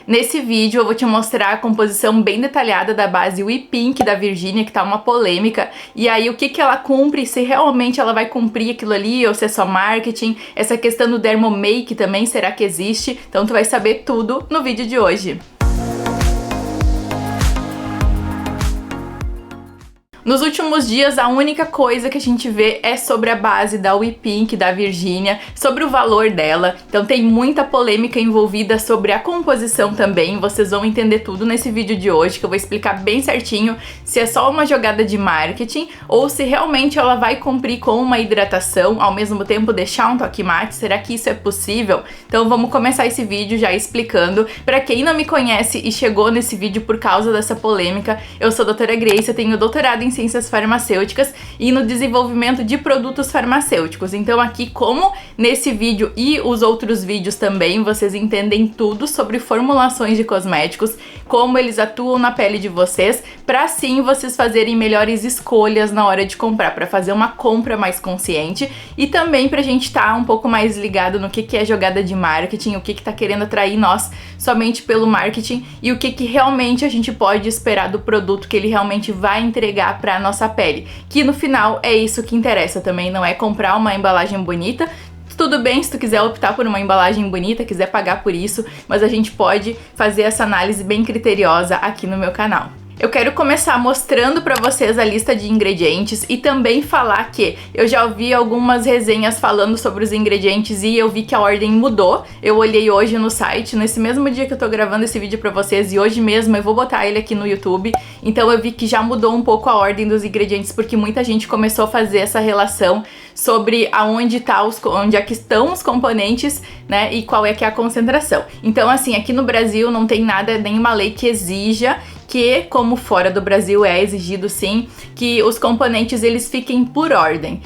Nesse vídeo eu vou te mostrar a composição bem detalhada da base We Pink da Virginia, que tá uma polêmica, e aí o que que ela cumpre, se realmente ela vai cumprir aquilo ali ou se é só marketing, essa questão do Dermomake também, será que existe? Então tu vai saber tudo no vídeo de hoje. Nos últimos dias, a única coisa que a gente vê é sobre a base da We Pink, da Virginia, sobre o valor dela. Então tem muita polêmica envolvida sobre a composição também. Vocês vão entender tudo nesse vídeo de hoje, que eu vou explicar bem certinho se é só uma jogada de marketing ou se realmente ela vai cumprir com uma hidratação, ao mesmo tempo deixar um toque mate. Será que isso é possível? Então vamos começar esse vídeo já explicando. Para quem não me conhece e chegou nesse vídeo por causa dessa polêmica, eu sou a doutora Grace, eu tenho doutorado em ciências farmacêuticas e no desenvolvimento de produtos farmacêuticos. Então aqui, como nesse vídeo e os outros vídeos também, vocês entendem tudo sobre formulações de cosméticos, como eles atuam na pele de vocês, para assim vocês fazerem melhores escolhas na hora de comprar, para fazer uma compra mais consciente e também pra gente estar um pouco mais ligado no que é jogada de marketing, o que tá querendo atrair nós somente pelo marketing e o que realmente a gente pode esperar do produto que ele realmente vai entregar para nossa pele, que no final é isso que interessa também, não é comprar uma embalagem bonita. Tudo bem se tu quiser optar por uma embalagem bonita, quiser pagar por isso, mas a gente pode fazer essa análise bem criteriosa aqui no meu canal. Eu quero começar mostrando pra vocês a lista de ingredientes e também falar que eu já ouvi algumas resenhas falando sobre os ingredientes e eu vi que a ordem mudou. Eu olhei hoje no site, nesse mesmo dia que eu tô gravando esse vídeo pra vocês, e hoje mesmo eu vou botar ele aqui no YouTube. Então eu vi que já mudou um pouco a ordem dos ingredientes, porque muita gente começou a fazer essa relação sobre onde é que estão os componentes, né, e qual é que é a concentração. Então assim, aqui no Brasil não tem nada, nenhuma lei que exija que, como fora do Brasil é exigido sim, que os componentes eles fiquem por ordem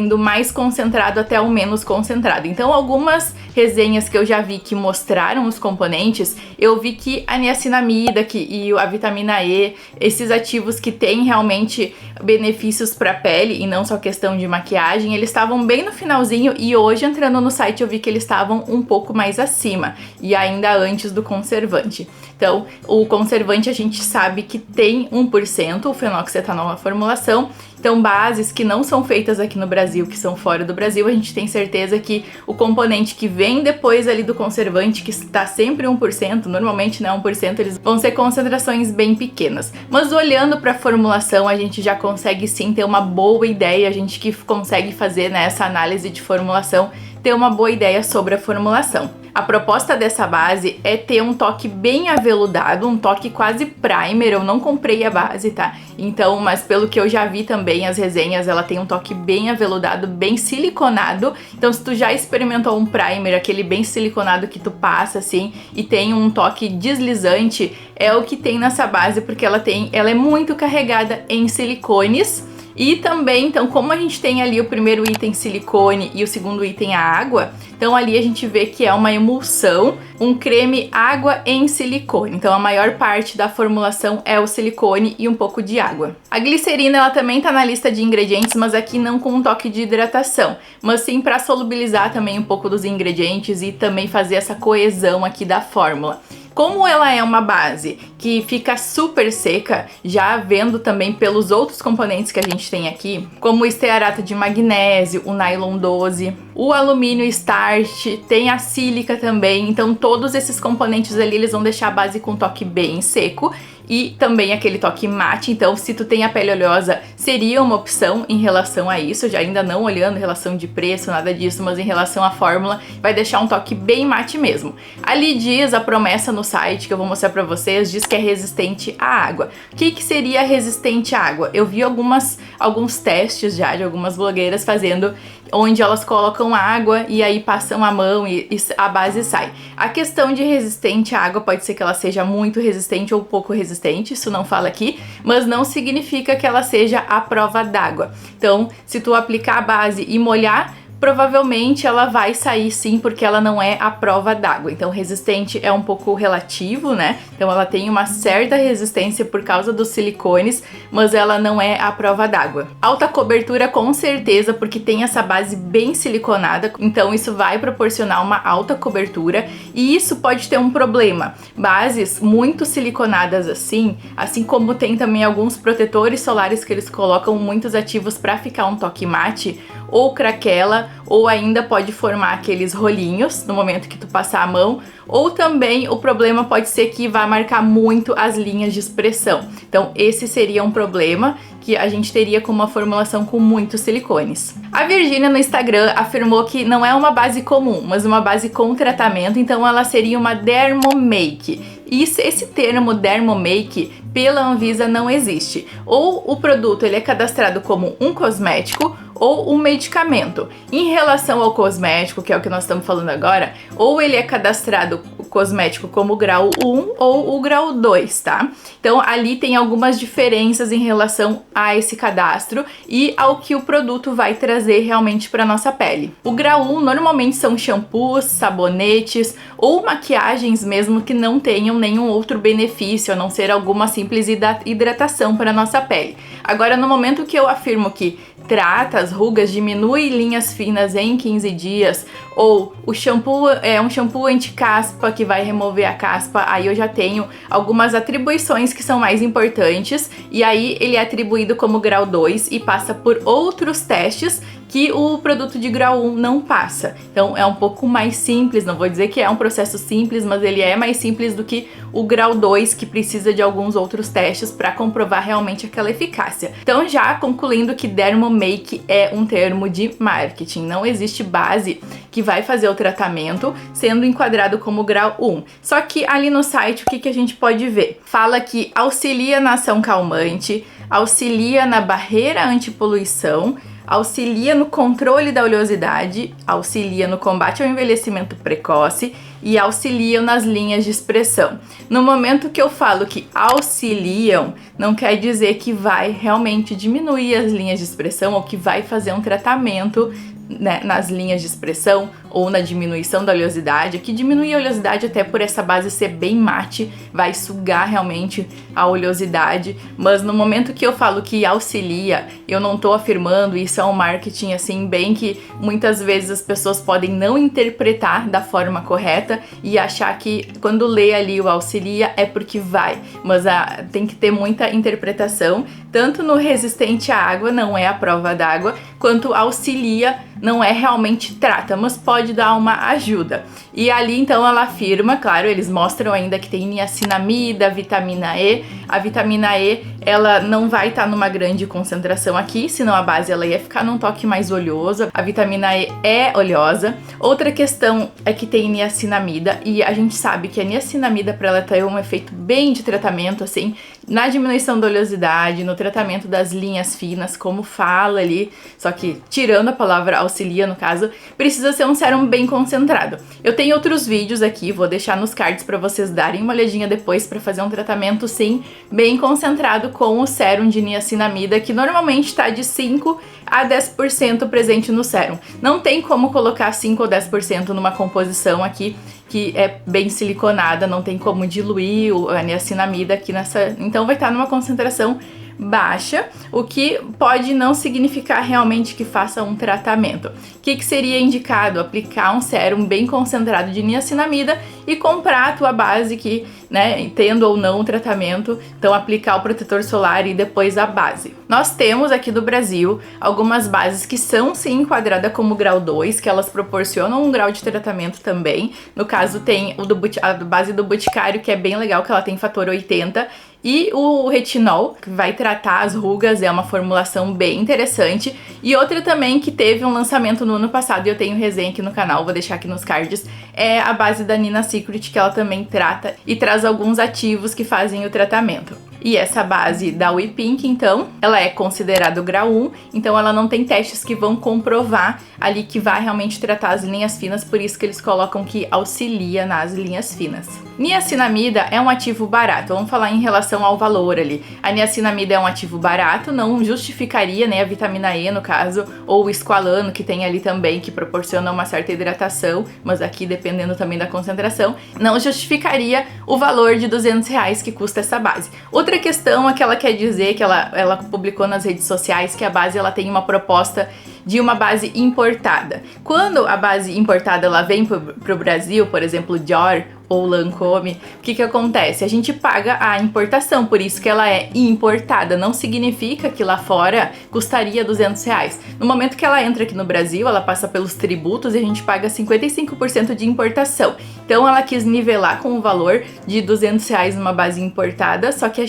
do mais concentrado até o menos concentrado. Então algumas resenhas que eu já vi que mostraram os componentes, eu vi que a niacinamida e a vitamina E, esses ativos que têm realmente benefícios para a pele e não só questão de maquiagem, eles estavam bem no finalzinho e hoje entrando no site eu vi que eles estavam um pouco mais acima e ainda antes do conservante. Então o conservante a gente sabe que tem 1% o fenoxetanol na formulação. Então bases que não são feitas aqui no Brasil, que são fora do Brasil, a gente tem certeza que o componente que vem depois ali do conservante, que está sempre 1%, normalmente não é 1%, eles vão ser concentrações bem pequenas. Mas olhando para a formulação, a gente já consegue sim ter uma boa ideia, a gente que consegue fazer, né, essa análise de formulação, ter uma boa ideia sobre a formulação. A proposta dessa base é ter um toque bem aveludado, um toque quase primer. Eu não comprei a base, tá? Então, mas pelo que eu já vi também, as resenhas, ela tem um toque bem aveludado, bem siliconado. Então, se tu já experimentou um primer, aquele bem siliconado que tu passa assim e tem um toque deslizante, é o que tem nessa base, porque ela é muito carregada em silicones. E também, então, como a gente tem ali o primeiro item silicone e o segundo item a água, então ali a gente vê que é uma emulsão, um creme água em silicone. Então a maior parte da formulação é o silicone e um pouco de água. A glicerina, ela também tá na lista de ingredientes, mas aqui não com um toque de hidratação, mas sim para solubilizar também um pouco dos ingredientes e também fazer essa coesão aqui da fórmula. Como ela é uma base que fica super seca, já vendo também pelos outros componentes que a gente tem aqui, como o estearato de magnésio, o nylon 12, o alumínio starch, tem a sílica também, então todos esses componentes ali eles vão deixar a base com um toque bem seco e também aquele toque mate. Então se tu tem a pele oleosa, seria uma opção em relação a isso, já ainda não olhando relação de preço, nada disso, mas em relação à fórmula, vai deixar um toque bem mate mesmo. Ali diz a promessa no site, que eu vou mostrar pra vocês, diz que é resistente à água. O que seria resistente à água? Eu vi alguns testes já de algumas blogueiras fazendo, onde elas colocam água e aí passam a mão e a base sai. A questão de resistente à água pode ser que ela seja muito resistente ou pouco resistente, isso não fala aqui, mas não significa que ela seja à prova d'água. Então, se tu aplicar a base e molhar, provavelmente ela vai sair sim, porque ela não é a prova d'água. Então resistente é um pouco relativo, né? Então ela tem uma certa resistência por causa dos silicones, mas ela não é a prova d'água. Alta cobertura com certeza, porque tem essa base bem siliconada, então isso vai proporcionar uma alta cobertura, e isso pode ter um problema. Bases muito siliconadas assim como tem também alguns protetores solares que eles colocam muitos ativos para ficar um toque mate, ou craquela, ou ainda pode formar aqueles rolinhos no momento que tu passar a mão, ou também o problema pode ser que vai marcar muito as linhas de expressão. Então esse seria um problema que a gente teria com uma formulação com muitos silicones. A Virgínia no Instagram afirmou que não é uma base comum, mas uma base com tratamento, então ela seria uma dermomake. E esse termo dermomake pela Anvisa não existe. Ou o produto ele é cadastrado como um cosmético ou um medicamento. Em relação ao cosmético, que é o que nós estamos falando agora, ou ele é cadastrado o cosmético como grau 1 ou o grau 2, tá? Então ali tem algumas diferenças em relação a esse cadastro e ao que o produto vai trazer realmente para nossa pele. O grau 1 normalmente são shampoos, sabonetes ou maquiagens mesmo que não tenham nenhum outro benefício, a não ser alguma simples hidratação para nossa pele. Agora, no momento que eu afirmo que trata as rugas, diminui linhas finas em 15 dias, ou o shampoo é um shampoo anti-caspa que vai remover a caspa, aí eu já tenho algumas atribuições que são mais importantes, e aí ele é atribuído como grau 2 e passa por outros testes que o produto de grau 1 não passa. Então é um pouco mais simples, não vou dizer que é um processo simples, mas ele é mais simples do que o grau 2, que precisa de alguns outros testes para comprovar realmente aquela eficácia. Então, já concluindo que dermomake é um termo de marketing, não existe base que vai fazer o tratamento sendo enquadrado como grau 1. Só que ali no site, o que a gente pode ver? Fala que auxilia na ação calmante, auxilia na barreira antipoluição, auxilia no controle da oleosidade, auxilia no combate ao envelhecimento precoce e auxiliam nas linhas de expressão. No momento que eu falo que auxiliam, não quer dizer que vai realmente diminuir as linhas de expressão ou que vai fazer um tratamento, né, nas linhas de expressão ou na diminuição da oleosidade. Que diminui a oleosidade até por essa base ser bem mate, vai sugar realmente a oleosidade, mas no momento que eu falo que auxilia, eu não tô afirmando, isso é um marketing assim bem que muitas vezes as pessoas podem não interpretar da forma correta e achar que quando lê ali o auxilia é porque vai, mas tem que ter muita interpretação, tanto no resistente à água, não é a prova d'água, quanto auxilia, não é realmente trata, mas pode dar uma ajuda. E ali então ela afirma, claro, eles mostram ainda que tem niacinamida, vitamina E. A vitamina E, ela não vai estar numa grande concentração aqui, senão a base ela ia ficar num toque mais oleoso. A vitamina E é oleosa. Outra questão é que tem niacinamida, e a gente sabe que a niacinamida, para ela ter um efeito bem de tratamento, assim, na diminuição da oleosidade, no tratamento das linhas finas, como fala ali, só que tirando a palavra auxilia, no caso, precisa ser um sérum bem concentrado. Eu tenho outros vídeos aqui, vou deixar nos cards para vocês darem uma olhadinha depois para fazer um tratamento, sim, bem concentrado com o sérum de niacinamida, que normalmente está de 5 a 10% presente no sérum. Não tem como colocar 5 ou 10% numa composição aqui que é bem siliconada, não tem como diluir a niacinamida aqui nessa, então vai estar numa concentração baixa, o que pode não significar realmente que faça um tratamento. O que seria indicado? Aplicar um sérum bem concentrado de niacinamida e comprar a tua base que, né, tendo ou não o tratamento, então aplicar o protetor solar e depois a base. Nós temos aqui do Brasil algumas bases que são sim enquadradas como grau 2, que elas proporcionam um grau de tratamento também. No caso tem a base do Boticário, que é bem legal, que ela tem fator 80, e o retinol, que vai tratar as rugas, é uma formulação bem interessante. E outra também que teve um lançamento no ano passado, e eu tenho resenha aqui no canal, vou deixar aqui nos cards, é a base da Nina Secret, que ela também trata e traz alguns ativos que fazem o tratamento. E essa base da We Pink, então, ela é considerada o grau 1, então ela não tem testes que vão comprovar ali que vai realmente tratar as linhas finas, por isso que eles colocam que auxilia nas linhas finas. Niacinamida é um ativo barato, vamos falar em relação ao valor ali. A niacinamida é um ativo barato, não justificaria, né, a vitamina E no caso, ou o esqualano que tem ali também, que proporciona uma certa hidratação, mas aqui dependendo também da concentração, não justificaria o valor de R$200 que custa essa base. Outra questão é que ela quer dizer, que ela publicou nas redes sociais, que a base ela tem uma proposta de uma base importada. Quando a base importada ela vem pro Brasil, por exemplo, Dior ou Lancôme, o que acontece? A gente paga a importação, por isso que ela é importada. Não significa que lá fora custaria R$200. No momento que ela entra aqui no Brasil, ela passa pelos tributos e a gente paga 55% de importação. Então ela quis nivelar com o valor de R$200 numa base importada, só que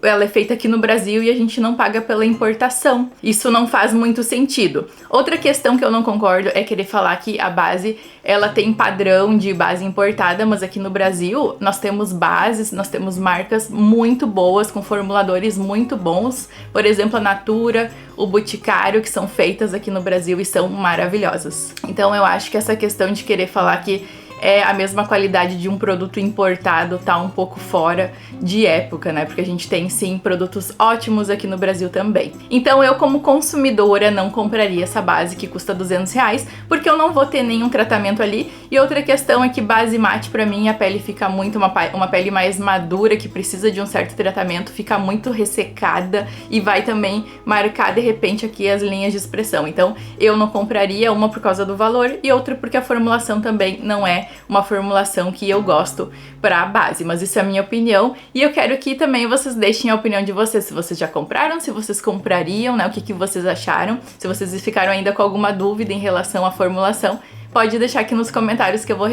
ela é feita aqui no Brasil e a gente não paga pela importação. Isso não faz muito sentido. Outra questão que eu não concordo é querer falar que a base ela tem padrão de base importada, mas aqui no Brasil nós temos bases, nós temos marcas muito boas, com formuladores muito bons. Por exemplo, a Natura, o Boticário, que são feitas aqui no Brasil e são maravilhosas. Então eu acho que essa questão de querer falar que é a mesma qualidade de um produto importado tá um pouco fora de época, né? Porque a gente tem sim produtos ótimos aqui no Brasil também. Então eu, como consumidora, não compraria essa base que custa R$200, porque eu não vou ter nenhum tratamento ali. E outra questão é que base mate, pra mim, a pele fica muito uma pele mais madura, que precisa de um certo tratamento, fica muito ressecada e vai também marcar de repente aqui as linhas de expressão. Então eu não compraria, uma por causa do valor e outra porque a formulação também não é uma formulação que eu gosto para a base, mas isso é a minha opinião e eu quero que também vocês deixem a opinião de vocês, se vocês já compraram, se vocês comprariam, né, o que vocês acharam, se vocês ficaram ainda com alguma dúvida em relação à formulação, pode deixar aqui nos comentários que eu vou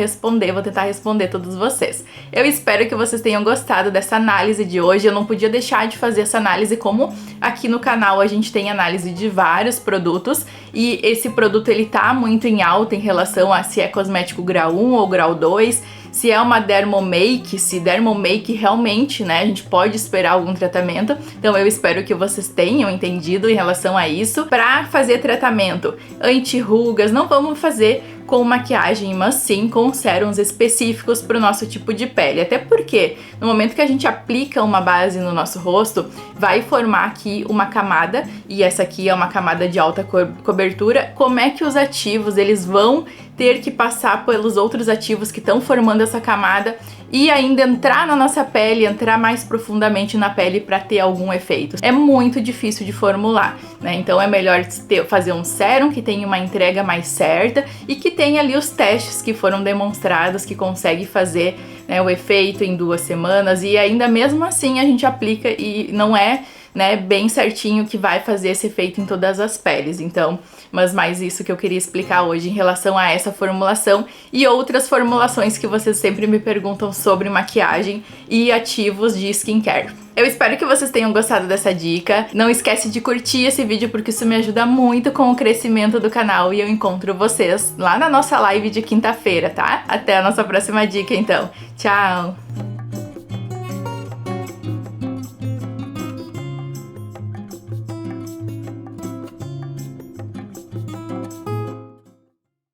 tentar responder todos vocês. Eu espero que vocês tenham gostado dessa análise de hoje. Eu não podia deixar de fazer essa análise, como aqui no canal a gente tem análise de vários produtos e esse produto ele tá muito em alta em relação a se é cosmético grau 1 ou grau 2, se é uma Dermomake, se Dermomake realmente, né, a gente pode esperar algum tratamento. Então eu espero que vocês tenham entendido em relação a isso. Para fazer tratamento anti-rugas, não vamos fazer com maquiagem, mas sim com sérums específicos para o nosso tipo de pele. Até porque no momento que a gente aplica uma base no nosso rosto, vai formar aqui uma camada, e essa aqui é uma camada de alta cobertura. Como é que os ativos eles vão ter que passar pelos outros ativos que estão formando essa camada e ainda entrar na nossa pele, entrar mais profundamente na pele para ter algum efeito? É muito difícil de formular, né? Então é melhor fazer um sérum que tenha uma entrega mais certa e que tenha ali os testes que foram demonstrados que consegue fazer, né, o efeito em 2 semanas, e ainda mesmo assim a gente aplica e não é, né, bem certinho que vai fazer esse efeito em todas as peles. Então, mas mais isso que eu queria explicar hoje em relação a essa formulação e outras formulações que vocês sempre me perguntam sobre maquiagem e ativos de skincare. Eu espero que vocês tenham gostado dessa dica. Não esquece de curtir esse vídeo porque isso me ajuda muito com o crescimento do canal e eu encontro vocês lá na nossa live de quinta-feira, tá? Até a nossa próxima dica então. Tchau!